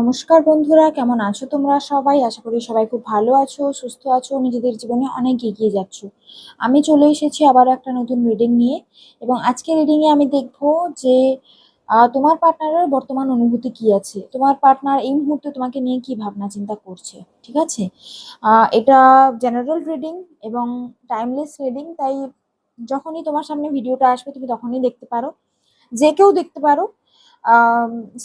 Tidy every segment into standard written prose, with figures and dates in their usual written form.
নমস্কার বন্ধুরা, কেমন আছো তোমরা সবাই? আশা করি সবাই খুব ভালো আছো, সুস্থ আছো, নিজেদের জীবনে অনেক এগিয়ে যাচ্ছ। আমি চলে এসেছি আবার একটা নতুন রিডিং নিয়ে। এবং আজকে রিডিংয়ে আমি দেখবো যে তোমার পার্টনারের বর্তমান অনুভূতি কি আছে, তোমার পার্টনার এই মুহূর্তে তোমাকে নিয়ে কি ভাবনা চিন্তা করছে। ঠিক আছে, এটা জেনারেল রিডিং এবং টাইমলেস রিডিং, তাই যখনই তোমার সামনে ভিডিওটা আসবে তুমি তখনই দেখতে পারো, যে কেউ দেখতে পারো।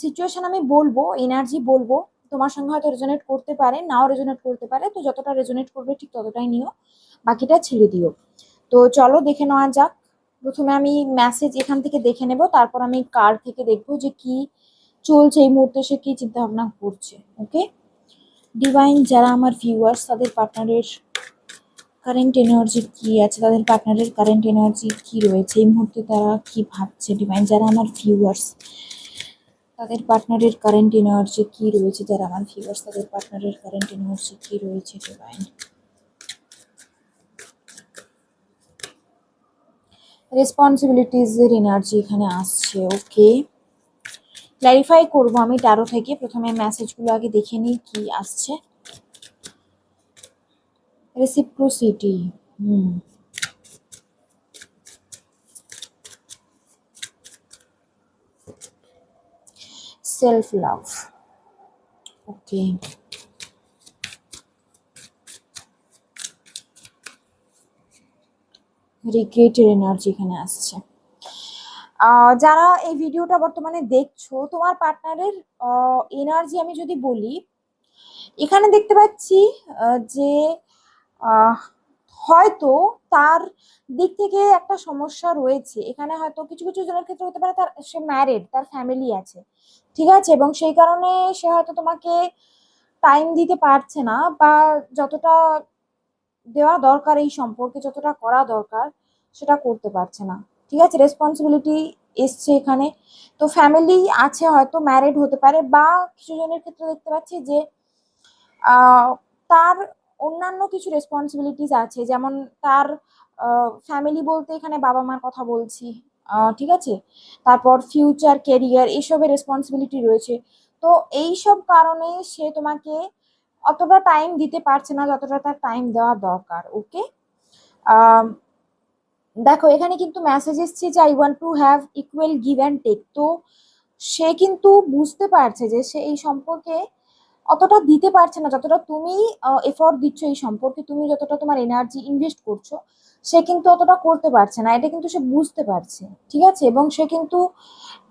সিচুয়েশন আমি বলবো, এনার্জি বলবো, তোমার সঙ্গে হয়তো রেজোনেট করতে পারে, নাও রেজোনেট করতে পারে, তো যতটা রেজোনেট করবে ঠিক ততটাই নিও, বাকিটা ছেড়ে দিও। তো চলো দেখে নেওয়া যাক। প্রথমে আমি মেসেজ এখান থেকে দেখে নেব, তারপর আমি কার্ড থেকে দেখবো যে কি চলছে এই মুহূর্তে, সে কি চিন্তা ভাবনা করছে। ওকে ডিভাইন, যারা আমার ভিউয়ার্স তাদের পার্টনারের কারেন্ট এনার্জি কি আছে, তাদের পার্টনারের কারেন্ট এনার্জি কি রয়েছে এই মুহূর্তে, তারা কি ভাবছে। ডিভাইন, যারা আমার ভিউয়ার্স তাদের পার্টনারের কারেন্ট এনার্জি কি রয়েছে, যারা আমার ভিউয়ার্স তাদের পার্টনারের কারেন্ট এনার্জি কি রয়েছে। ডিভাইন, রেসপন্সিবিলিটিজ এর এনার্জি এখানে আসছে। ওকে, ক্ল্যারিফাই করবো আমি ট্যারো থেকে। প্রথমে মেসেজগুলো আগে দেখে নিই কি আসছে। Reciprocity, self love. ওকে, রিগ্রেটের এনার্জি এখানে আসছে। যারা এই ভিডিওটা বর্তমানে দেখছো, তোমার পার্টনারের এনার্জি আমি যদি বলি, এখানে দেখতে পাচ্ছি যে আহ, হয়তো তার দিক থেকে একটা সমস্যা রয়েছে এখানে। হয়তো কিছু কিছু জনের ক্ষেত্রে হতে পারে তার, সে ম্যারিড, তার ফ্যামিলি আছে, ঠিক আছে, এবং সেই কারণে সে হয়তো তোমাকে টাইম দিতে পারছে না, বা যতটা দেওয়া দরকার এই সম্পর্কে, যতটা করা দরকার সেটা করতে পারছে না। ঠিক আছে, রেসপন্সিবিলিটি এসছে এখানে। তো ফ্যামিলি আছে, হয়তো ম্যারিড হতে পারে, বা কিছু জনের ক্ষেত্রে দেখতে পাচ্ছি যে তার অন্যান্য কিছু রেসপন্সিবিলিটিস আছে, যেমন তার ফ্যামিলি বলতে এখানে বাবা মার কথা বলছি, ঠিক আছে, তারপর ফিউচার, কেরিয়ার, এসবের রেসপন্সিবিলিটি রয়েছে। তো এই সব কারণে সে তোমাকে অতটা টাইম দিতে পারছে না যতটা তার টাইম দেওয়া দরকার। ওকে, দেখো এখানে কিন্তু মেসেজ এসছে যে I want to have equal give and take. তো সে কিন্তু বুঝতে পারছে যে সে এই সম্পর্কে অতটা দিতে পারছে না যতটা তুমি এফোর্ট দিচ্ছ এই সম্পর্কে, তুমি যতটা তোমার এনার্জি ইনভেস্ট করছো, সে কিন্তু অতটা করতে পারছে না, এটা কিন্তু সে বুঝতে পারছে। ঠিক আছে, এবং সে কিন্তু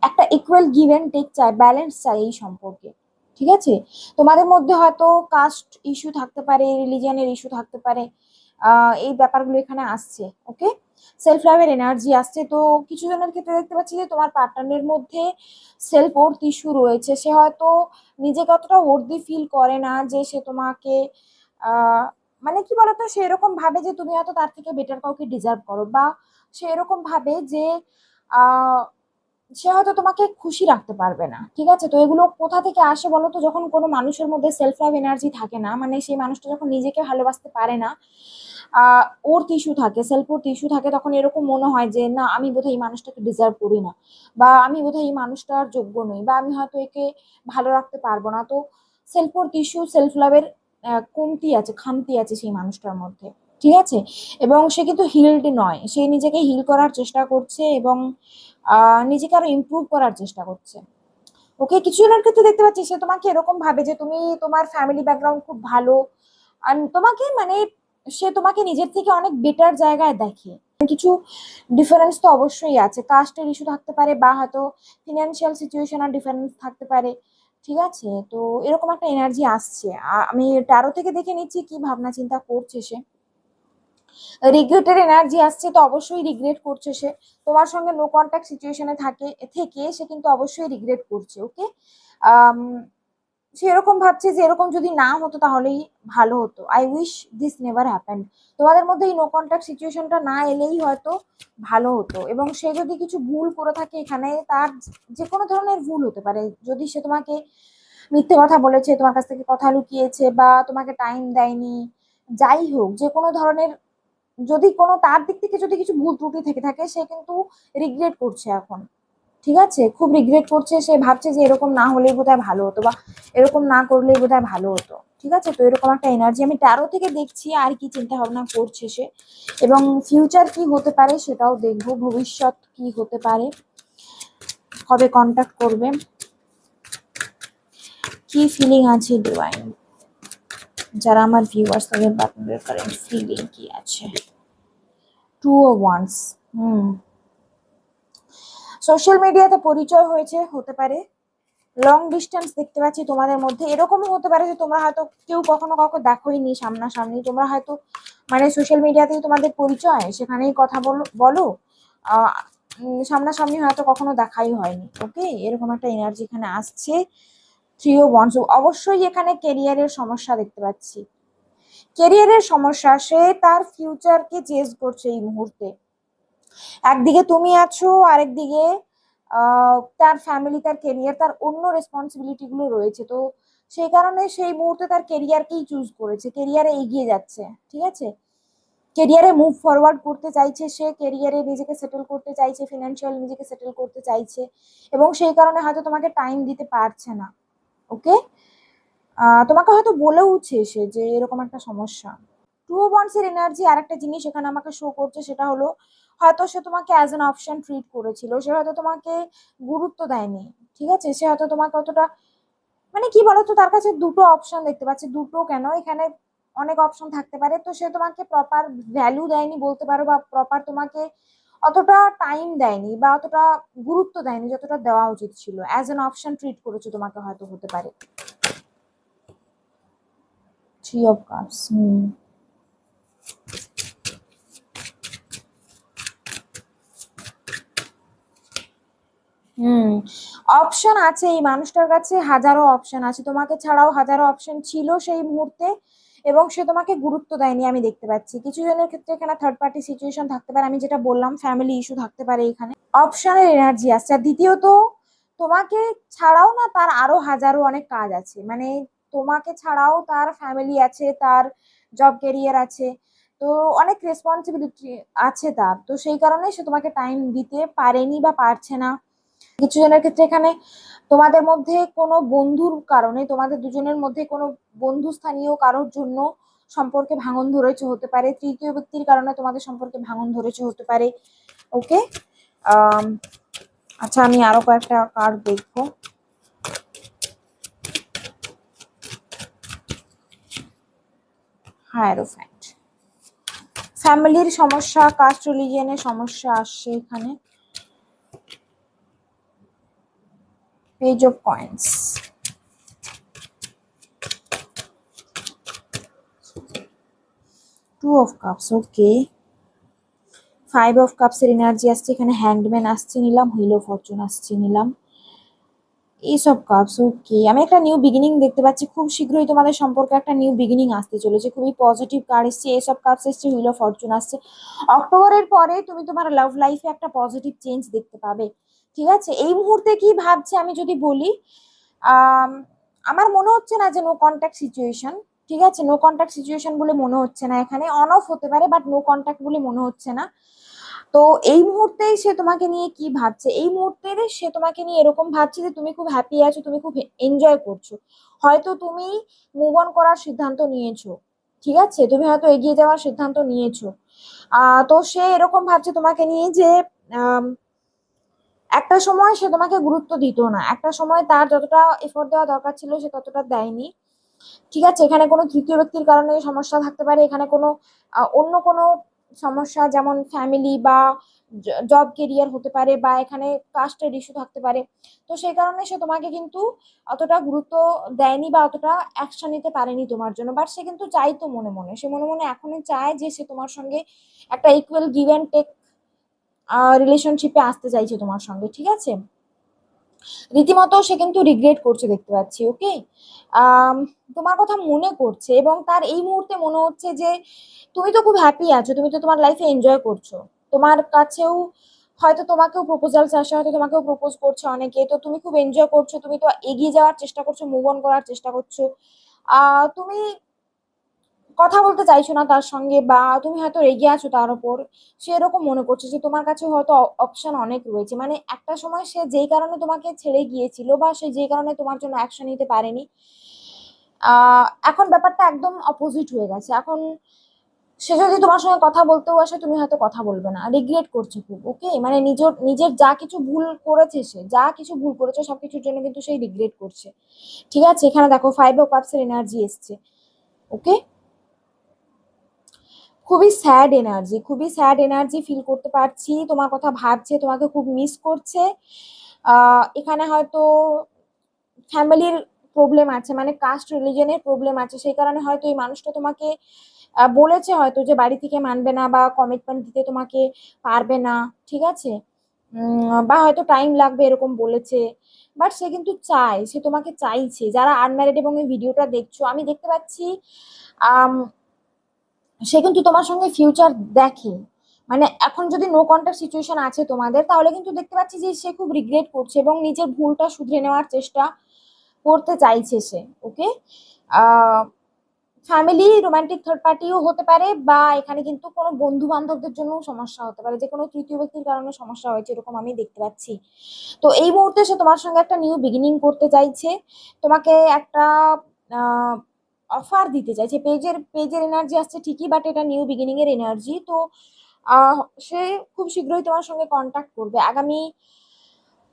একটা ইকুয়াল গিভ অ্যান্ড টেক চায়, ব্যালেন্স চায় এই সম্পর্কে। ঠিক আছে, তোমাদের মধ্যে হয়তো কাস্ট ইস্যু থাকতে পারে, রিলিজিয়নের ইস্যু থাকতে পারে, এই ব্যাপারগুলো এখানে আসছে। ওকে, সেলফ লাভের এনার্জি আসছে। তো কিছু জনের ক্ষেত্রে দেখতে পাচ্ছি যে তোমার পার্টনারের মধ্যে সেলফ ওর্থ ইস্যু রয়েছে। সে হয়তো নিজেকে অতটা ওর্দি ফিল করে না যে সে তোমাকে মানে কি বলতো, সে এরকম ভাবে যে তুমি হয়তো তার থেকে বেটার কাউকে ডিজার্ভ করো, বা সে এরকম ভাবে যে আহ সে হয়তো তোমাকে খুশি রাখতে পারবে না। ঠিক আছে, তো এগুলো কোথা থেকে আসে বলো তো? যখন কোনো মানুষের মধ্যে সেলফ লাভ এনার্জি থাকে না, মানে সেই মানুষটা যখন নিজেকে ভালোবাসতে পারে না, ওর ইস্যু থাকে, সেলফ ওর্থ ইস্যু থাকে, তখন এরকম মনে হয় যে না, আমি বোধহয় এই মানুষটাকে ডিজার্ভ করি না, বা আমি বোধহয় এই মানুষটার যোগ্য নই, বা আমি হয়তো একে ভালো রাখতে পারবো না। তো সেলফ ওর্থ ইস্যু, সেলফ লাভের কমতি আছে, খামতি আছে সেই মানুষটার মধ্যে। ঠিক আছে, এবং সে কিন্তু হিলড নয়, সে নিজেকে হিল করার চেষ্টা করছে, এবং নিজেকে আরো ইমপ্রুভ করার চেষ্টা করছে। ওকে, কিছু জনের ক্ষেত্রে দেখতে পাচ্ছি সে তোমাকে এরকম ভাবে যে তুমি, তোমার ফ্যামিলি ব্যাকগ্রাউন্ড খুব ভালো, আর তোমাকে মানে সে তোমাকে নিজের থেকে অনেক বেটার জায়গায় দেখে। কিছু ডিফারেন্স তো অবশ্যই আছে, কাস্টের ইস্যু থাকতে পারে, বা হয়তো ফিনান্সিয়াল সিচুয়েশনের ডিফারেন্স থাকতে পারে। ঠিক আছে, তো এরকম একটা এনার্জি আসছে। আমি ট্যারো থেকে দেখে নিচ্ছি কি ভাবনা চিন্তা করছে সে। রিগ্রেটের এনার্জি আসছে, তো অবশ্যই রিগ্রেট করছে সে। তোমার সঙ্গে নো কন্ট্যাক্ট সিচুয়েশনে থেকে সে কিন্তু অবশ্যই রিগ্রেট করছে। ওকে, সে এরকম ভাবছে যে এরকম যদি না হতো তাহলেই ভালো হতো, I wish this never happened. তোমাদের মধ্যে এই নো কন্ট্যাক্ট সিচুয়েশনটা না এলেই হয়তো ভালো হতো। এবং সে যদি কিছু ভুল করে থাকে এখানে, তার যে কোনো ধরনের ভুল হতে পারে, যদি সে তোমাকে মিথ্যে কথা বলেছে, তোমার কাছ থেকে কথা লুকিয়েছে, বা তোমাকে টাইম দেয়নি, যাই হোক, যে কোনো ধরনের যদি কোনো তার দিক থেকে যদি কিছু ভুল ত্রুটি থেকে থাকে, সে কিন্তু রিগ্রেট করছে এখন। ঠিক আছে, খুব রিগ্রেট করছে, সে ভাবছে যে এরকম না হলেই বোধহয় ভালো হতো, বা এরকম না করলেই বোধহয় ভালো হতো। ঠিক আছে, তো এরকম একটা এনার্জি আমি ট্যারো থেকে দেখছি। আর কি চিন্তা ভাবনা করছে সে, এবং ফিউচার কি হতে পারে সেটাও দেখবো, ভবিষ্যৎ কি হতে পারে, কবে কন্ট্যাক্ট করবে, কি ফিলিং আছে ডিভাইন, যারা আমার ভিউয়ার্স তাদের পার্টনারের কারেন্ট ফিলিং কি আছে। টু ও ওয়ান্স। সোশ্যাল মিডিয়াতে পরিচয় হয়েছে, হতে পারে লং ডিস্টেন্স দেখতে পাচ্ছি তোমাদের মধ্যে। এরকমও হতে পারে যে তোমরা হয়তো কেউ কখনো কাউকে দেখোইনি সামনাসামনি, তোমরা হয়তো মানে সোশ্যাল মিডিয়াতেই তোমাদের পরিচয়, সেখানেই কথা বলো বলো, সামনাসামনি হয়তো কখনো দেখাই হয়নি। ওকে, এরকম একটা এনার্জি এখানে আসছে। থ্রি ও ওয়ান্স, অবশ্যই এখানে কেরিয়ারের সমস্যা দেখতে পাচ্ছি, কেরিয়ারের সমস্যা। সে তার ফিউচারকে চেজ করছে এই মুহূর্তে। একদিকে তুমি আছো, আরেকদিকে তার ফ্যামিলি, তার কেরিয়ার, তার অন্য রেসপন্সিবিলিটি গুলো রয়েছে। তো সেই কারণে সেই মুহূর্তে তার কেরিয়ারকেই চুজ করেছে, কেরিয়ারে এগিয়ে যাচ্ছে। ঠিক আছে, কেরিয়ারে মুভ ফরওয়ার্ড করতে চাইছে, সে কেরিয়ারে নিজেকে সেটেল করতে চাইছে, ফিনান্সিয়াল নিজেকে সেটেল করতে চাইছে, এবং সেই কারণে হয়তো তোমাকে টাইম দিতে পারছে না। ওকে, তোমাকে হয়তো বলেওছে সে যে এরকম একটা সমস্যা। টু ও ওয়ান্স এর এনার্জি আর একটা জিনিস এখানে আমাকে শো করছে, সেটা হলো হয়তো সে তোমাকে অ্যাজ এন অপশন ট্রিট করেছিল, সে হয়তো তোমাকে গুরুত্ব দেয়নি। ঠিক আছে, সে হয়তো তোমাকে অতটা, মানে কি বলতো, তার কাছে দুটো অপশন দেখতে পাচ্ছে, দুটো কেন, এখানে অনেক অপশন থাকতে পারে। তো সে তোমাকে প্রপার ভ্যালু দেয়নি বলতে পারো, বা প্রপার তোমাকে অতটা টাইম দেয়নি, বা অতটা গুরুত্ব দেয়নি যতটা দেওয়া উচিত ছিল। অ্যাজ এন অপশন ট্রিট করেছে তোমাকে হয়তো, হতে পারে। Three of cups. অপশন আছে এই মানুষটার কাছে, হাজারো অপশন আছে, তোমাকে ছাড়াও হাজারো অপশন ছিল সেই মুহূর্তে, এবং সে তোমাকে গুরুত্ব দেয়নি আমি দেখতে পাচ্ছি। কিছু জনের ক্ষেত্রে এখানে থার্ড পার্টি সিচুয়েশন থাকতে পারে, আমি যেটা বললাম ফ্যামিলি ইস্যু থাকতে পারে এখানে। অপশনের এনার্জি আসছে। আর দ্বিতীয়ত, তোমাকে ছাড়াও না তার আরো হাজারো অনেক কাজ আছে, মানে তোমাকে ছাড়াও তার ফ্যামিলি আছে, তার জব ক্যারিয়ার আছে, তো অনেক রেসপন্সিবিলিটি আছে তার। তো সেই কারণে সে তোমাকে টাইম দিতে পারেনি বা পারছে না। কিছু জনের ক্ষেত্রে এখানে তোমাদের মধ্যে কোনো বন্ধুর কারণে, তোমাদের দুজনের মধ্যে কোনো বন্ধু স্থানীয় কারোর জন্য সম্পর্কে ভাঙন ধরেছে, হতে পারে তৃতীয় ব্যক্তির কারণে তোমাদের সম্পর্কে ভাঙন ধরেছে, হতে পারে। ওকে, আচ্ছা আমি আরো কয়েকটা কার্ড দেখবো। হায়ারোফ্যান্ট, ফ্যামিলির সমস্যা, কাস্ট রিলিজিয়নের সমস্যা আসছে এখানে। Pages of coins, two of cups. Okay, five of cups এর এনার্জি আসছে এখানে, হ্যান্ডম্যান আসছে নিলাম, হুইল অফ ফরচুন আসছে নিলাম, এইসব কাপস। ওকে, আমি একটা নিউ বিগিনিং দেখতে পাচ্ছি, খুব শীঘ্রই তোমাদের সম্পর্কে একটা নিউ বিগিনিং আসতে চলেছে। খুবই পজিটিভ কার্ড এসছে, এইসব কাপস এসছে, হুইল অফ ফরচুন আসছে। অক্টোবরের পরে তুমি তোমার লাভ লাইফে একটা পজিটিভ চেঞ্জ দেখতে পাবে। ঠিক আছে, এই মুহূর্তে কি ভাবছে আমি যদি বলি, আম, আমার মনে হচ্ছে না যে নো কন্ট্যাক্ট সিচুয়েশন। ঠিক আছে, নো কন্ট্যাক্ট সিচুয়েশন বলে মনে হচ্ছে না, এখানে অন অফ হতে পারে, বাট নো কন্ট্যাক্ট বলে মনে হচ্ছে না। তো এই মুহূর্তে সে তোমাকে নিয়ে কি ভাবছে, এই মুহূর্তে সে তোমাকে নিয়ে এরকম ভাবছে যে তুমি খুব হ্যাপি আছো, তুমি খুব এনজয় করছো, হয়তো তুমি মুভ অন করার সিদ্ধান্ত নিয়েছো। ঠিক আছে, তুমি হয়তো এগিয়ে যাওয়ার সিদ্ধান্ত নিয়েছো। তো সে এরকম ভাবছে তোমাকে নিয়ে যে আম, একটা সময় সে তোমাকে গুরুত্ব দিত না, একটা সময় তার যতটা এফোর্ট দেওয়া দরকার ছিল সে ততটা দেয়নি। ঠিক আছে, এখানে কোনো তৃতীয় ব্যক্তির কারণে সমস্যা থাকতে পারে, এখানে কোনো অন্য কোনো সমস্যা, যেমন ফ্যামিলি বা জব কেরিয়ার হতে পারে, বা এখানে কাস্টের ইস্যু থাকতে পারে। তো সেই কারণে সে তোমাকে কিন্তু অতটা গুরুত্ব দেয়নি, বা অতটা অ্যাকশন নিতে পারেনি তোমার জন্য। বাট সে কিন্তু চাইতো মনে মনে, সে মনে মনে এখনই চায় যে সে তোমার সঙ্গে একটা ইকুয়াল গিভ অ্যান্ড টেক রিলেশনশিপে আসতে চাইছে তোমার সঙ্গে। ঠিক আছে, রীতিমতো সে কিন্তু রিগ্রেট করছে দেখতে পাচ্ছি। ওকে, তোমার কথা মনে করছে, এবং তার এই মুহূর্তে মনে হচ্ছে যে তুমি তো খুব হ্যাপি আছো, তুমি তো তোমার লাইফে এনজয় করছো, তোমার কাছেও হয়তো তোমাকেও প্রপোজালস আসে, হয়তো তোমাকেও প্রপোজ করছে অনেকে, তো তুমি খুব এনজয় করছো, তুমি তো এগিয়ে যাওয়ার চেষ্টা করছো, মুভ অন করার চেষ্টা করছো। তুমি কথা বলতে চাইছো না তার সঙ্গে, বা তুমি হয়তো রেগে আছো তার উপর, সে এরকম মনে করছে যে তোমার কাছে হয়তো অপশন অনেক রয়েছে। মানে একটা সময় সে যেই কারণে তোমাকে ছেড়ে গিয়েছিল বা সে যেই কারণে তোমার জন্য অ্যাকশন নিতে পারেনি, এখন ব্যাপারটা একদম অপোজিট হয়ে গেছে। এখন সে যদি তোমার সঙ্গে কথা বলতেও আসে, তুমি হয়তো কথা বলবে না, রিগ্রেট করছে খুব। ওকে, মানে নিজের নিজের যা কিছু ভুল করেছে, সে যা কিছু ভুল করেছে সবকিছুর জন্য কিন্তু সেই রিগ্রেট করছে। ঠিক আছে, এখানে দেখো 5 of Cups এর এনার্জি এসছে। ওকে, খুবই স্যাড এনার্জি, খুবই স্যাড এনার্জি ফিল করতে পারছি। তোমার কথা ভাবছে, তোমাকে খুব মিস করছে। এখানে হয়তো ফ্যামিলির প্রবলেম আছে, মানে কাস্ট রিলিজনের প্রবলেম আছে, সেই কারণে হয়তো এই মানুষটা তোমাকে বলেছে হয়তো যে বাড়ি থেকে মানবে না বা কমিটমেন্ট দিতে তোমাকে পারবে না। ঠিক আছে, বা হয়তো টাইম লাগবে এরকম বলেছে। বাট সে কিন্তু চায়, সে তোমাকে চাইছে। যারা আনম্যারিড এবং এই ভিডিওটা দেখছো, আমি দেখতে পাচ্ছি আম, সে কিন্তু তোমার সঙ্গে ফিউচার দেখে। মানে এখন যদি নো কন্টাক্ট সিচুয়েশন আছে তোমাদের, তাহলে কিন্তু দেখতে পাচ্ছি যে সে খুব রিগ্রেট করছে এবং নিজের ভুলটা শুধরে নেওয়ার চেষ্টা করতে চাইছে সে। ওকে, ফ্যামিলি, রোমান্টিক থার্ড পার্টিও হতে পারে, বা এখানে কিন্তু কোনো বন্ধু বান্ধবদের জন্য সমস্যা হতে পারে, যে কোনো তৃতীয় ব্যক্তির কারণে সমস্যা হয়েছে এরকম আমি দেখতে পাচ্ছি। তো এই মুহূর্তে সে তোমার সঙ্গে একটা নিউ বিগিনিং করতে চাইছে, তোমাকে একটা অফার দিতে চাইছে। পেজের পেজের এনার্জি আসছে ঠিকই, বাট এটা নিউ বিগিনিং এর এনার্জি। তো আহ, সে খুব শীঘ্রই তোমার সঙ্গে কন্ট্যাক্ট করবে। আগামী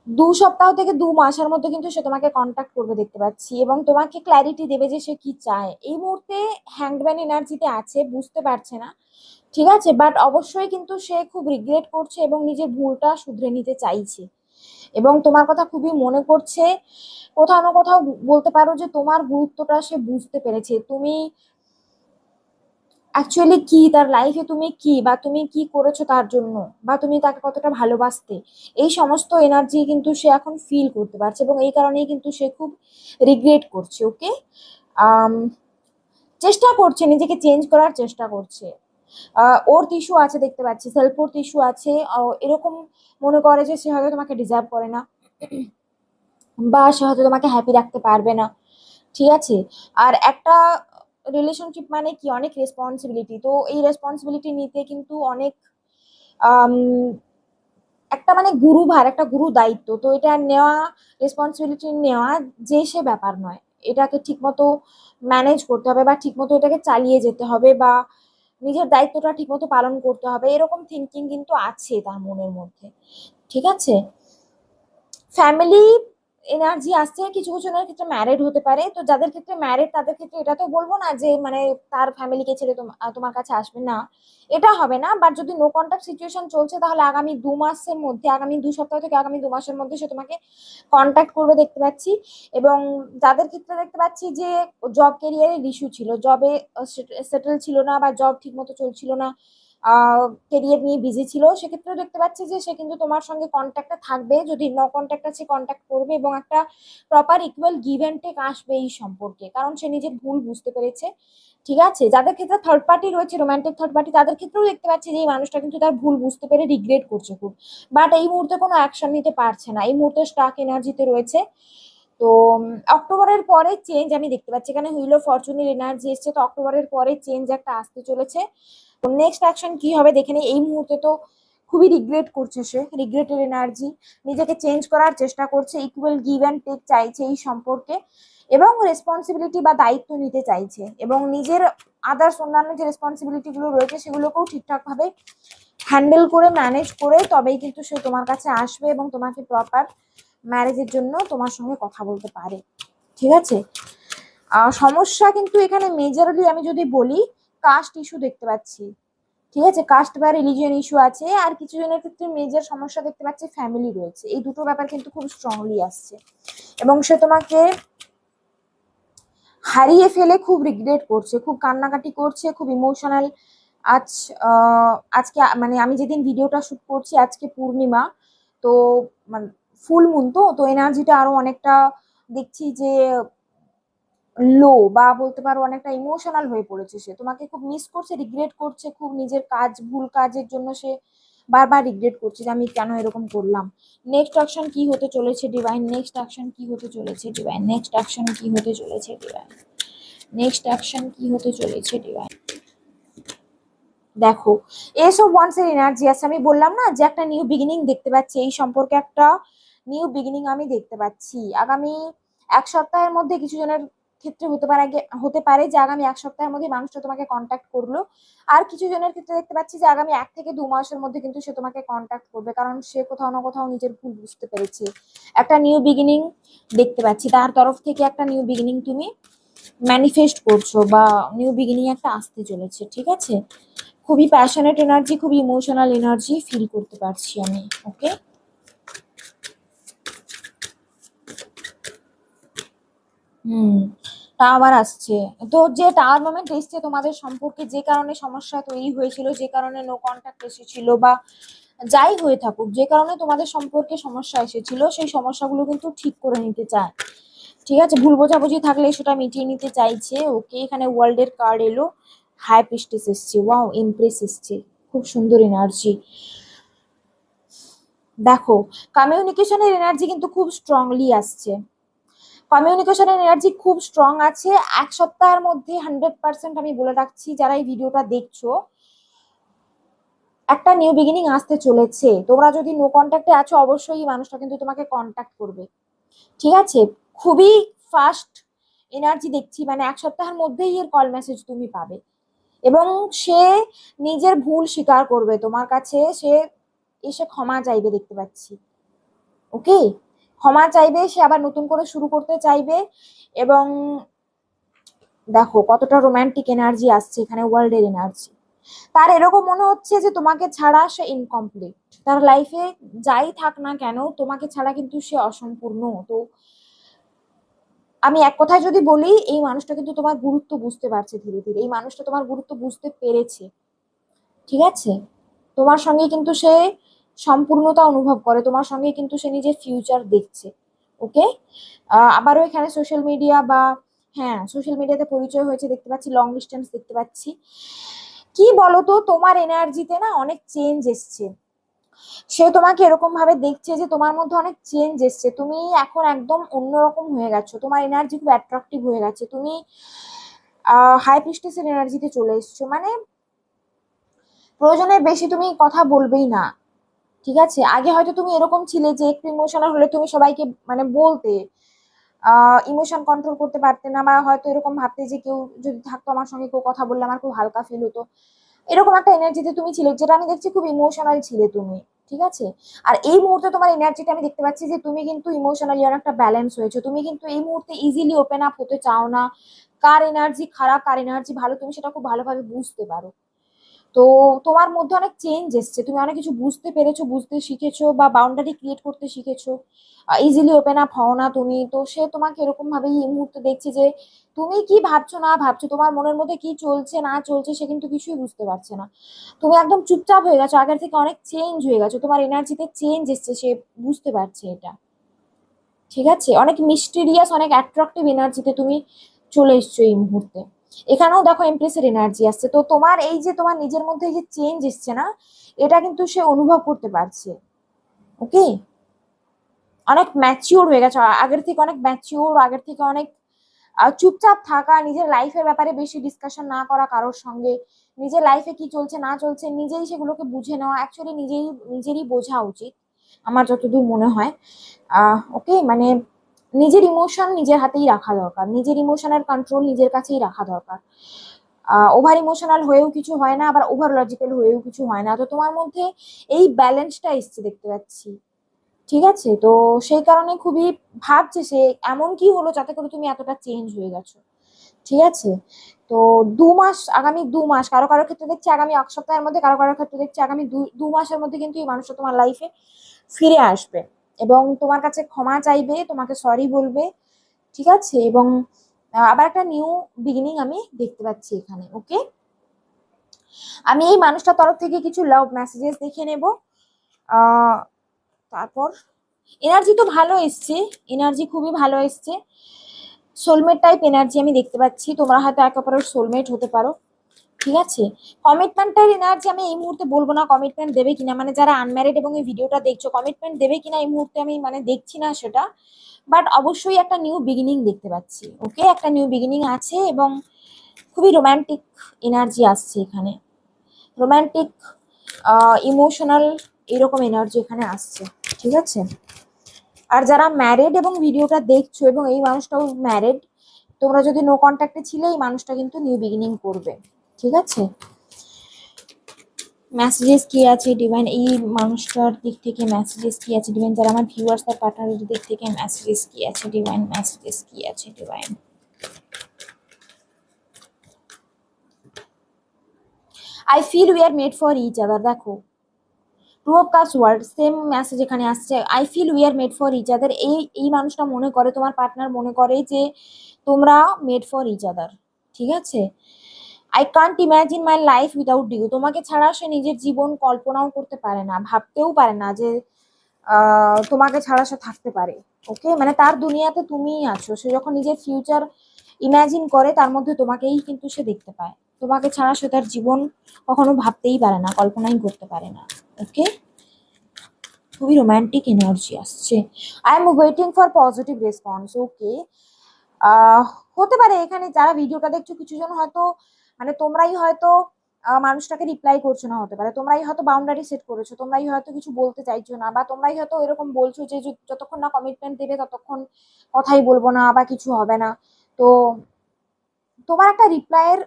2 সপ্তাহ থেকে 2 মাসের মধ্যে কিন্তু সে তোমাকে কন্ট্যাক্ট করবে দেখতে পাচ্ছি, এবং তোমাকে ক্ল্যারিটি দেবে যে সে কি চায়। এই মুহূর্তে হ্যাংডম্যান এনার্জিতে আছে, বুঝতে পারছে না। ঠিক আছে, বাট অবশ্যই কিন্তু সে খুব রিগ্রেট করছে এবং নিজের ভুলটা শুধরে নিতে চাইছে, এবং তোমার কথা খুবই মনে করছে। কোথাও না কোথাও বলতে পারো যে তোমার গুরুত্বটা সে বুঝতে পেরেছে। তুমি অ্যাকচুয়ালি কি, তার লাইফে তুমি কি, বা তুমি কি করেছো তার জন্য, বা তুমি তাকে কতটা ভালোবাসতে, এই সমস্ত এনার্জি কিন্তু সে এখন ফিল করতে পারছে, এবং এই কারণেই কিন্তু সে খুব রিগ্রেট করছে। ওকে, আম, চেষ্টা করছে, নিজেকে চেঞ্জ করার চেষ্টা করছে। ওর ইস্যু আছে দেখতে পাচ্ছি, সেলফ ওর্থ ইস্যু আছে। এরকম মনে করে যে সে হয়তো তোমাকে ডিজার্ভ করে না, বা সে হয়তো তোমাকে হ্যাপি রাখতে পারবে না। ঠিক আছে, আর একটা রিলেশনশিপ মানে কি, অনেক রেসপন্সিবিলিটি। তো এই রেসপন্সিবিলিটি নিতে কিন্তু অনেক আম, একটা মানে গুরুভার, একটা গুরু দায়িত্ব। তো এটা নেওয়া, রেসপন্সিবিলিটি নেওয়া যে সে ব্যাপার নয়, এটাকে ঠিকমতো ম্যানেজ করতে হবে, বা ঠিকমতো এটাকে চালিয়ে যেতে হবে, বা নিজের দায়িত্বটা ঠিকমতো পালন করতে হবে, এরকম থিঙ্কিং কিন্তু আছে তার মনের মধ্যে। ঠিক আছে, ফ্যামিলি এনার্জি আসছে, কিছু কিছু জনের ক্ষেত্রে ম্যারিড হতে পারে। তো যাদের ক্ষেত্রে ম্যারিড তাদের ক্ষেত্রে এটা তো বলবো না যে মানে তার ফ্যামিলিকে ছেড়ে তোমার কাছে আসবে না, এটা হবে না। বাট যদি নো কন্টাক্ট সিচুয়েশন চলছে, তাহলে আগামী 2 মাসের মধ্যে, আগামী 2 সপ্তাহ থেকে আগামী 2 মাসের মধ্যে সে তোমাকে কন্ট্যাক্ট করবে দেখতে পাচ্ছি। এবং যাদের ক্ষেত্রে দেখতে পাচ্ছি যে জব ক্যারিয়ারের ইস্যু ছিল, জবে সেটেল ছিল না, বা জব ঠিক মতো চলছিল না, কেরিয়ার নিয়ে বিজি ছিল, সেক্ষেত্রেও দেখতে পাচ্ছি যে সে কিন্তু তোমার সঙ্গে কন্ট্যাক্টে থাকবে। যদি ন কন্ট্যাক্ট আছে, কন্ট্যাক্ট করবে, এবং একটা proper equal give and take আসবে এই সম্পর্কে, কারণ সে নিজের ভুল বুঝতে পেরেছে। ঠিক আছে, যাদের ক্ষেত্রে থার্ড পার্টি রয়েছে, রোমান্টিক থার্ড পার্টি, তাদের ক্ষেত্রেও দেখতে পাচ্ছি যে এই মানুষটা কিন্তু তার ভুল বুঝতে পেরে রিগ্রেট করছে খুব, বাট এই মুহূর্তে কোনো অ্যাকশন নিতে পারছে না, এই মুহূর্তে স্টাক এনার্জিতে রয়েছে। তো অক্টোবরের পরে চেঞ্জ আমি দেখতে পাচ্ছি, এখানে হুইল অফ ফরচুনের এনার্জি এসছে। তো অক্টোবরের পরে চেঞ্জ একটা আসতে চলেছে। নেক্সট অ্যাকশন কি হবে দেখে নিই। এই মুহূর্তে তো খুবই রিগ্রেট করছে সে, রিগ্রেটের এনার্জি, নিজেকে চেঞ্জ করার চেষ্টা করছে, ইকুয়াল গিভ অ্যান্ড টেক চাইছে এই সম্পর্কে, এবং রেসপন্সিবিলিটি বা দায়িত্ব নিতে চাইছে, এবং নিজের আদার্স অন্যান্য যে রেসপন্সিবিলিটি গুলো রয়েছে সেগুলোকেও ঠিকঠাক ভাবে হ্যান্ডেল করে ম্যানেজ করে তবেই কিন্তু সে তোমার কাছে আসবে, এবং তোমাকে প্রপার ম্যারেজের জন্য তোমার সঙ্গে কথা বলতে পারে। ঠিক আছে, সমস্যা কিন্তু এখানে মেজরলি আমি যদি বলি, কাস্ট ইস্যু দেখতে পাচ্ছি। ঠিক আছে, কাস্ট বা রিলিজিয়ন ইস্যু আছে, আর কিছু জনের ক্ষেত্রে মেজর সমস্যা দেখতে পাচ্ছি ফ্যামিলি রয়েছে। এই দুটো ব্যাপার কিন্তু খুব স্ট্রংলি আসছে, এবং সে তোমাকে হারিয়ে ফেলে খুব রিগ্রেট করছে, খুব কান্নাকাটি করছে, খুব ইমোশনাল। আজ আজকে মানে আমি যেদিন ভিডিওটা শুট করছি আজকে পূর্ণিমা, তো মানে ফুল মুন, তো তো এনার্জিটা আরো অনেকটা দেখছি যে লো, বা বলতে পারো অনেকটা ইমোশনাল হয়ে পড়েছে। সে তোমাকে খুব মিস করছে, রিগ্রেট করছে খুব, নিজের কাজ, ভুল কাজের জন্য সে বারবার রিগ্রেট করছে যে আমি কেন এরকম করলাম। নেক্সট অ্যাকশন কি হতে চলেছে ডিভাইন, নেক্সট অ্যাকশন কি হতে চলেছে ডিভাইন, নেক্সট অ্যাকশন কি হতে চলেছে ডিভাইন, নেক্সট অ্যাকশন কি হতে চলেছে ডিভাইন? দেখো, এসব ওয়ান্স এর এনার্জি আছে। আমি বললাম না যে একটা নিউ বিগিনিং দেখতে পাচ্ছি, এই সম্পর্কে একটা নিউ বিগিনিং আমি দেখতে পাচ্ছি। আগামী এক সপ্তাহের মধ্যে কিছু জনের ক্ষেত্রে হতে পারে যে আগামী এক সপ্তাহের মধ্যে মানুষটা তোমাকে কন্ট্যাক্ট করলো। আর কিছু জনের ক্ষেত্রে দেখতে পাচ্ছি যে আগামী 1 থেকে 2 মাসের মধ্যে কিন্তু সে তোমাকে কন্ট্যাক্ট করবে, কারণ সে কোথাও না কোথাও নিজের ভুল বুঝতে পেরেছে। একটা নিউ বিগিনিং দেখতে পাচ্ছি, তার তরফ থেকে একটা নিউ বিগিনিং তুমি ম্যানিফেস্ট করছো, বা নিউ বিগিনিং একটা আসতে চলেছে। ঠিক আছে, খুবই প্যাশনেট এনার্জি, খুবই ইমোশনাল এনার্জি ফিল করতে পারছি আমি। ওকে, হুম, তা আবার আসছে। তো যে টাওয়ার মোমেন্ট এসছে তোমাদের সম্পর্কে, যে কারণে সমস্যা তৈরি হয়েছিল, যে কারণে নো কন্ট্যাক্ট এসেছিল, বা যাই হয়ে থাকুক, যে কারণে তোমাদের সম্পর্কে সমস্যা এসেছিল, সেই সমস্যাগুলো কিন্তু ঠিক করে নিতে চায়। ঠিক আছে, ভুল বোঝাবুঝি থাকলে সেটা মিটিয়ে নিতে চাইছে। ওকে, এখানে ওয়ার্ল্ডের কার্ড এলো, হাই প্রিস্টেস এসছে, ওয়াও, এমপ্রেস এসছে, খুব সুন্দর এনার্জি। দেখো, কমিউনিকেশনের এনার্জি কিন্তু খুব স্ট্রংলি আসছে। কমিউনিকেশনের এনার্জি খুব স্ট্রং আছে। 1 সপ্তাহের মধ্যে 100% আমি বলে রাখছি, যারা এই ভিডিওটা দেখছো, একটা নিউ বিগিনিং আসতে চলেছে। তোমরা যদি নো কন্ট্যাক্টে আছো, অবশ্যই এই মানুষটা কিন্তু তোমাকে কন্ট্যাক্ট করবে। ঠিক আছে, খুবই ফাস্ট এনার্জি দেখছি, মানে 1 সপ্তাহের মধ্যেই এর কল মেসেজ তুমি পাবে। এবং সে নিজের ভুল স্বীকার করবে তোমার কাছে, সে এসে ক্ষমা চাইবে দেখতে পাচ্ছি। ওকে, ক্ষমা চাইবে, সে আবার নতুন করে শুরু করতে চাইবে। এবং দেখো কতটা রোমান্টিক এনার্জি আসছে এখানে, ওয়ার্ল্ডের এনার্জি। তার এরকম মনে হচ্ছে যে তোমাকে ছাড়া সে ইনকমপ্লিট। তার লাইফে যাই থাক না কেন, তোমাকে ছাড়া কিন্তু সে অসম্পূর্ণ। তো আমি এক কথায় যদি বলি, এই মানুষটা কিন্তু তোমার গুরুত্ব বুঝতে পারছে ধীরে ধীরে, এই মানুষটা তোমার গুরুত্ব বুঝতে পেরেছে। ঠিক আছে, তোমার সঙ্গে কিন্তু সে সম্পূর্ণতা অনুভব করে, তোমার সঙ্গে কিন্তু সে নিজের ফিউচার দেখছে। ওকে, আবারও এখানে সোশ্যাল মিডিয়া বা, হ্যাঁ, সোশ্যাল মিডিয়াতে পরিচয় হয়েছে দেখতে পাচ্ছি, লং ডিস্টেন্স দেখতে পাচ্ছি। কি বলতো, তোমার এনার্জিতে না অনেক চেঞ্জ এসছে। সে তোমাকে এরকম ভাবে দেখছে যে তোমার মধ্যে অনেক চেঞ্জ এসছে, তুমি এখন একদম অন্যরকম হয়ে গেছো, তোমার এনার্জি খুব অ্যাট্রাকটিভ হয়ে গেছে, তুমি হাই প্রিস্টেসের এনার্জিতে চলে এসছো। মানে প্রয়োজনের বেশি তুমি কথা বলবেই না। ঠিক আছে, আগে হয়তো তুমি এরকম ছিলে যে একটু ইমোশনাল হলে তুমি সবাইকে মানে বলতে, ইমোশন কন্ট্রোল করতে পারতে না, বা হয়তো এরকম ভাবতে যে কেউ যদি থাকতো আমার সঙ্গে, কেউ কথা বললে আমার খুব হালকা ফিল হতো। এরকম একটা এনার্জিতে তুমি ছিলে, যেটা আমি দেখছি খুব ইমোশনাল ছিলে তুমি। ঠিক আছে, আর এই মুহূর্তে তোমার এনার্জিটা আমি দেখতে পাচ্ছি যে তুমি কিন্তু ইমোশনালি অনেকটা ব্যালেন্স হয়েছে। তুমি কিন্তু এই মুহূর্তে ইজিলি ওপেন আপ হতে চাও না। কার এনার্জি খারাপ, কার এনার্জি ভালো, তুমি সেটা খুব ভালোভাবে বুঝতে পারো। তো তোমার মধ্যে অনেক চেঞ্জ এসছে, তুমি অনেক কিছু বুঝতে পেরেছো, বুঝতে শিখেছো, বা বাউন্ডারি ক্রিয়েট করতে শিখেছো। ইজিলি ওপেন আপ হও না তুমি। তো সে তোমাকে এরকম ভাবেই এই মুহূর্তে দেখছে যে তুমি কি ভাবছো না ভাবছো, তোমার মনের মধ্যে কি চলছে না চলছে, সে কিন্তু কিছুই বুঝতে পারছে না। তুমি একদম চুপচাপ হয়ে গেছো, আগের থেকে অনেক চেঞ্জ হয়ে গেছো, তোমার এনার্জিতে চেঞ্জ এসছে, সে বুঝতে পারছে এটা। ঠিক আছে, অনেক মিস্টিরিয়াস, অনেক অ্যাট্রাকটিভ এনার্জিতে তুমি চলে এসছো এই মুহূর্তে। এখানেও দেখো এমপ্রেসের এনার্জি আসছে। তো তোমার এই যে তোমার নিজের মধ্যে এই যে চেঞ্জ এসছে না, এটা কিন্তু সে অনুভব করতে পারছে। ওকে, অনেক ম্যাচিওর হয়ে গেছে, আগের থেকে অনেক ম্যাচিওর, আগের থেকে অনেক চুপচাপ থাকা, নিজের লাইফের ব্যাপারে বেশি ডিসকাশন না করা কারোর সঙ্গে, নিজের লাইফে কি চলছে না চলছে নিজেই সেগুলোকে বুঝে নেওয়া, অ্যাকচুয়ালি নিজেরই বোঝা উচিত আমার যতদূর মনে হয়। ওকে, মানে নিজের ইমোশন নিজের হাতেই রাখা দরকার, নিজের ইমোশনের কন্ট্রোল নিজের কাছেই রাখা দরকার। ওভার ইমোশনাল হয়েও কিছু হয় না, আবার ওভার লজিক্যাল হয়েও কিছু হয় না। তো তোমার মধ্যে এই ব্যালেন্সটা এসছে দেখতে পাচ্ছি। ঠিক আছে, তো সেই কারণে খুবই ভাবছে সে এমন কি হলো যাতে করে তুমি এতটা চেঞ্জ হয়ে গেছো। ঠিক আছে, তো 2 মাস, আগামী 2 মাস, কারো কারো ক্ষেত্রে দেখছি আগামী 1 সপ্তাহের মধ্যে, কারো কারো ক্ষেত্রে দেখছি আগামী দু মাসের মধ্যে কিন্তু এই মানুষটা তোমার লাইফে ফিরে আসবে এবং তোমার কাছে ক্ষমা চাইবে, তোমাকে সরি বলবে। ঠিক আছে, এবং আবার একটা নিউ বিগিনিং আমি দেখতে পাচ্ছি এখানে। ওকে, আমি এই মানুষটার তরফ থেকে কিছু লাভ মেসেজেস দেখে নেব। আহ তারপর এনার্জি তো ভালো এসছে, এনার্জি খুবই ভালো এসছে। সোলমেট টাইপ এনার্জি আমি দেখতে পাচ্ছি, তোমরা হয়তো একে অপরের সোলমেট হতে পারো। ঠিক আছে। কমিটমেন্টের এনার্জি আমি এই মুহূর্তে বলবো না কমিটমেন্ট দেবে কিনা, মানে যারা আনম্যারিড এবং এই ভিডিওটা দেখছো কমিটমেন্ট দেবে কিনা এই মুহূর্তে আমি মানে দেখছি না সেটা, বাট অবশ্যই একটা নিউ বিগিনিং দেখতে পাচ্ছি। ওকে, একটা নিউ বিগিনিং আছে এবং খুবই রোমান্টিক এনার্জি আসছে এখানে, রোমান্টিক ইমোশনাল এরকম এনার্জি এখানে আসছে। ঠিক আছে। আর যারা ম্যারিড এবং ভিডিওটা দেখছো এবং এই মানুষটাও ম্যারিড, তোমরা যদি নো কন্ট্যাক্টে ছিলে এই মানুষটা কিন্তু নিউ বিগিনিং করবে। ঠিক আছে। মেসেজেস কি আছে ডিভাইন এই মানুষটার দিক থেকে, মেসেজেস কি আছে ডিভাইন, যারা আমার ভিউয়ার্স তার পার্টনারের দিক থেকে মেসেজেস কি আছে ডিভাইন, মেসেজেস কি আছে divine. I feel we are made for each other, দেখো two of cups word same message এখানে আসছে। I feel we are made for each other, এই মানুষটা মনে করে, তোমার পার্টনার মনে করে যে তোমরা মেড ফর ইচ আদার। ঠিক আছে। I can't imagine my life without you, তোমাকে ছাড়া সে নিজের জীবন কল্পনাও করতে পারে না, ভাবতেও পারে না যে তোমাকে ছাড়া সে থাকতে পারে। ওকে, মানে তার দুনিয়াতে তুমিই আছো। সে যখন নিজের ফিউচার ইমাজিন করে তার মধ্যে তোমাকেই কিন্তু সে দেখতে পায়। তোমাকে ছাড়া সে তার জীবন কখনো ভাবতেই পারে না, কল্পনাই করতে পারে না। ওকে, খুবই রোমান্টিক এনার্জি আসছে। I am waiting for positive response. Okay, আহ হতে পারে এখানে যারা ভিডিওটা দেখছো কিছু জন হয়তো মানে তোমরাই হয়তো মানুষটাকে রিপ্লাই করছো না, হতে পারে তোমরাই হয়তো বাউন্ডারি সেট করেছো, তোমরাই হয়তো কিছু বলতে চাইছো না, বা তোমরাই হয়তো এরকম বলছো যে যতক্ষণ না কমিটমেন্ট দেবে ততক্ষণ কথাই বলবো না বা কিছু হবে না। তো তোমার একটা রিপ্লাইয়ের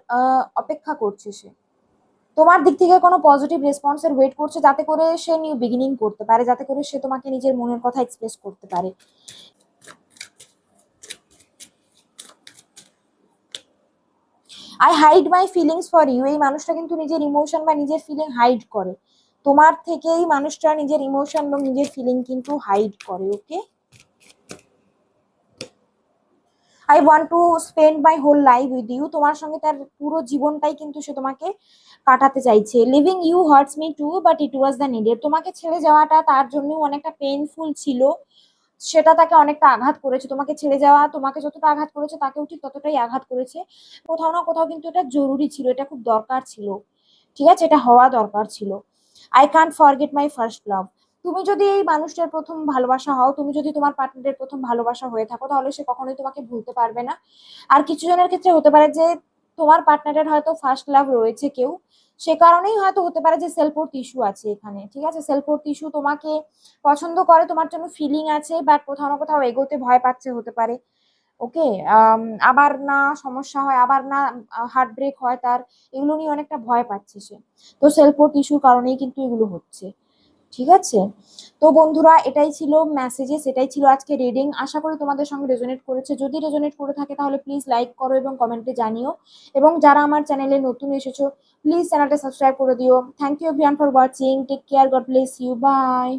অপেক্ষা করছে সে, তোমার দিক থেকে কোনো পজিটিভ রেসপন্সের ওয়েট করছে, যাতে করে সে নিউ বিগিনিং করতে পারে, যাতে করে সে তোমাকে নিজের মনের কথা এক্সপ্রেস করতে পারে। I hide my feelings for you, এই মানুষটা কিন্তু নিজের ইমোশন বা নিজের ফিলিং হাইড করে, তোমার থেকে এই মানুষটা নিজের ইমোশন এবং নিজের ফিলিং কিন্তু হাইড করে। Okay, I want to spend my whole life with you, তোমার সঙ্গে তার পুরো জীবনটাই কিন্তু সে তোমাকে কাটাতে চাইছে। Leaving you hurts me too but it was the needed, তোমাকে ছেড়ে যাওয়াটা তার জন্য অনেকটা পেইনফুল ছিল, সেটা তাকে অনেকটা আঘাত করেছে। তোমাকে ছেড়ে যাওয়া তোমাকে যতটা আঘাত করেছে তাকেও ঠিক ততটাই আঘাত করেছে। কোথাও না কোথাও কিন্তু এটা জরুরি ছিল, এটা খুব দরকার ছিল। ঠিক আছে, এটা হওয়া দরকার ছিল। I can't forget my first love, তুমি যদি এই মানুষটার প্রথম ভালোবাসা হও, তুমি যদি তোমার পার্টনারের প্রথম ভালোবাসা হয়ে থাকো, তাহলে সে কখনোই তোমাকে ভুলতে পারবে না। আর কিছু জনের ক্ষেত্রে হতে পারে যে তোমার পার্টনারের হয়তো ফার্স্ট লাভ রয়েছে কেউ, সে কারণেই হয়তো হতে পারে যে সেলফ ওর্থ ইস্যু আছে এখানে। ঠিক আছে, সেলফ ওর্থ ইস্যু, তোমাকে পছন্দ করে, তোমার জন্য ফিলিং আছে, বাট কোথাও না কোথাও এগোতে ভয় পাচ্ছে, হতে পারে। ওকে, আবার না সমস্যা হয়, আবার না হার্ট ব্রেক হয় তার, এগুলো নিয়ে অনেকটা ভয় পাচ্ছে সে। তো সেলফ ওর্থ ইস্যুর কারণেই কিন্তু এগুলো হচ্ছে। ঠিক আছে। তো বন্ধুরা, এটাই ছিল মেসেজেস, এটাই ছিল আজকে রিডিং। আশা করি তোমাদের সঙ্গে রেজোনেট করেছে। যদি রেজোনেট করে থাকে তাহলে প্লিজ লাইক করো এবং কমেন্টে জানিও। এবং যারা আমার চ্যানেলে নতুন এসেছো প্লিজ চ্যানেলটা সাবস্ক্রাইব করে দিও। Thank you everyone for watching, take care, God bless you, by.